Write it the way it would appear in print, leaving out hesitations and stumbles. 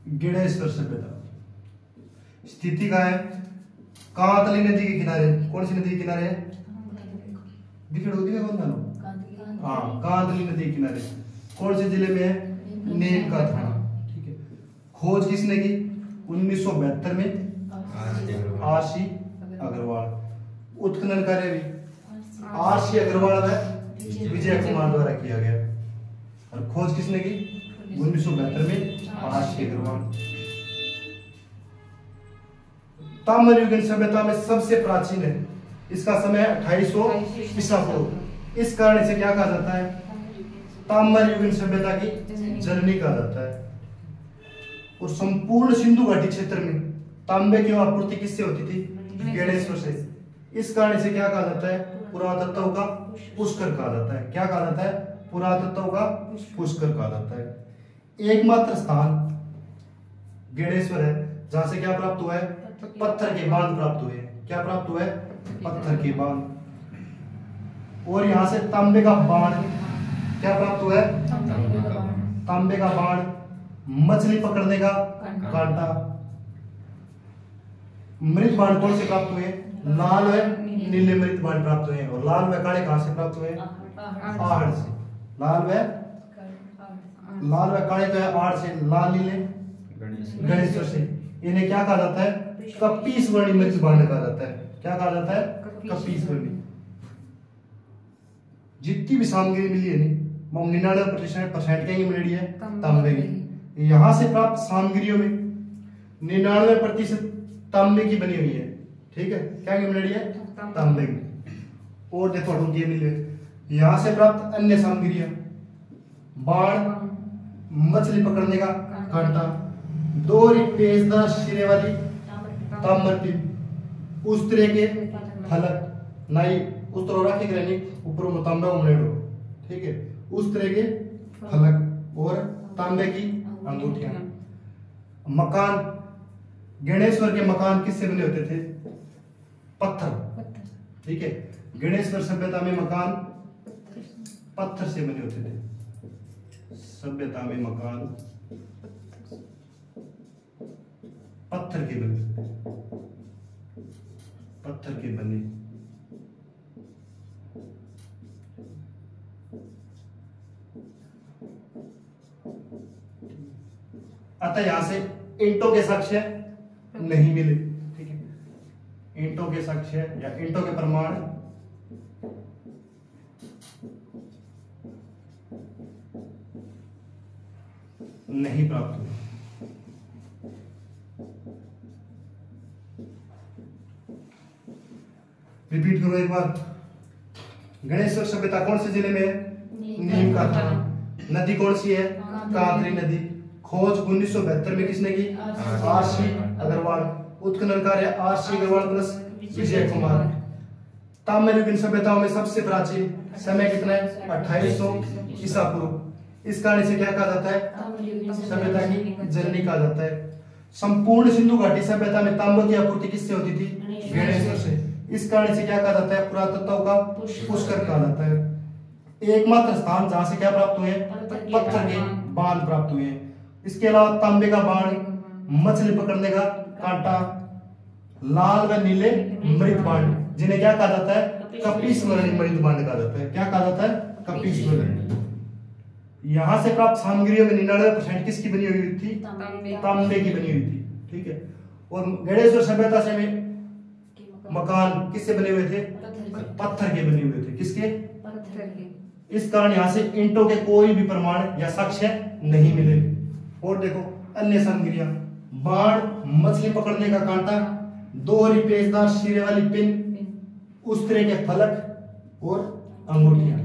गेड़ेश्वर सभ्यता स्थिति का है कांतली नदी के किनारे। कौन सी नदी के किनारे है? कौन जानो? हाँ, कांतली नदी के किनारे। कौन से जिले में है? नीम का थाना। ठीक है। खोज किसने की? 1972 में आरसी अग्रवाल। उत्खनन कार्य भी आरसी अग्रवाल व विजय कुमार द्वारा किया गया। और खोज किसने की? 1972 में आरसी अग्रवाल। ताम्रयुगीन सभ्यता में सबसे प्राचीन है। इसका समय 2800 ईसा पूर्व। इस कारण से क्या कहा जाता है? ताम्रयुगीन सभ्यता की जननी कहा जाता है। और संपूर्ण सिंधु घाटी क्षेत्र में तांबे की आपूर्ति किससे होती थी? गेड़ेश्वर से। इस कारण से क्या कहा जाता है? पुरातत्व का पुष्कर कहा जाता है। क्या कहा जाता है? पुरातत्व का पुष्कर कहा जाता है। एकमात्र स्थान गेड़ेश्वर है जहां से क्या प्राप्त हुआ है? पत्थर के बांध प्राप्त हुए हैं। क्या प्राप्त हुआ है? पत्थर के बांध। और यहां से तांबे का बाण क्या प्राप्त हुआ है? तांबे का बाण, मछली पकड़ने का कांटा। मृत बाण कौन से प्राप्त हुए? लाल व नीले मृत बाण प्राप्त हुए। और लाल व काले कहां से प्राप्त हुए? आहड़ से। लाल व काले तो है आहड़ से, लाल नीले गणेश्वर से। इन्हें क्या कहा जाता है? कपीसवर्णी मृत बाण कहा जाता है। क्या कहा जाता है? कपीसवर्णी। जितनी भी सामग्री मिली है 99% क्या मिली है? तांबे की। यहां से प्राप्त सामग्रियों में 99% तांबे की बनी हुई है। ठीक है। क्या की मिली है? तांबे की। और देखो ये मिले यहां से प्राप्त अन्य सामग्रियां, बाण, मछली पकड़ने का कांटा, दोहरी पेचदार सिरे वाली ताम्र पिन, उस तरह के फलक नाई उस तरह रखे रहनी ऊपर में तांबा उमड़ेड़ो। ठीक है। उस तरह के फलक और तांबे की अंगूठियां। मकान, गणेश्वर के मकान किससे बने होते थे? पत्थर। ठीक है। गणेश्वर सभ्यता में मकान पत्थर से बने होते थे। सभ्यता में मकान पत्थर के बने, पत्थर के बने। अतः यहां से ईंटों के साक्ष्य नहीं मिले। ठीक है। ईंटों के साक्ष्य या ईंटों के प्रमाण नहीं प्राप्त हुए। रिपीट करो एक बार। गणेश्वर सभ्यता कौन से जिले में है? नीम का थाना। नदी कौन सी है? कांतली नदी। खोज 1972 में किसने की? आरसी अग्रवाल। उत्खनन कार्य आरसी अग्रवाल प्लस विजय कुमार। ताम्रयुगीन सभ्यताओं में सबसे प्राचीन समय कितना है? 2800 ईसा पूर्व। इस कारण से क्या कहा जाता है? सभ्यता की जननी कहा जाता है। संपूर्ण सिंधु घाटी सभ्यता में तांबे की आपूर्ति किससे होती थी? गणेश्वर से। इस कारण से क्या कहा जाता है? पुरातत्व का पुष्कर कहा जाता है। एकमात्र स्थान जहां से क्या प्राप्त हुए? पत्थर के बाण प्राप्त हुए। इसके अलावा तांबे का बाण, मछली पकड़ने का कांटा, लाल व नीले मृत बाण, जिन्हें क्या कहा जाता है? कपीसवर्णी मृत बाण कहा जाता है। क्या कहा जाता है? कपीसवर्णी। यहां से प्राप्त सामग्रियों में 99% किसकी बनी हुई थी? तांबे की बनी हुई थी। ठीक है। और गणेश्वर सभ्यता से में मकान किससे बने हुए थे? पत्थर के बने हुए थे। किसके? पत्थर के। इस कारण यहां से ईंटों के कोई भी प्रमाण या साक्ष्य नहीं मिले। और देखो अन्य सामग्रियां, बाण, मछली पकड़ने का कांटा, दोहरी पेचदार सिरे वाली पिन, उस तरह के फलक और अंगूठियां।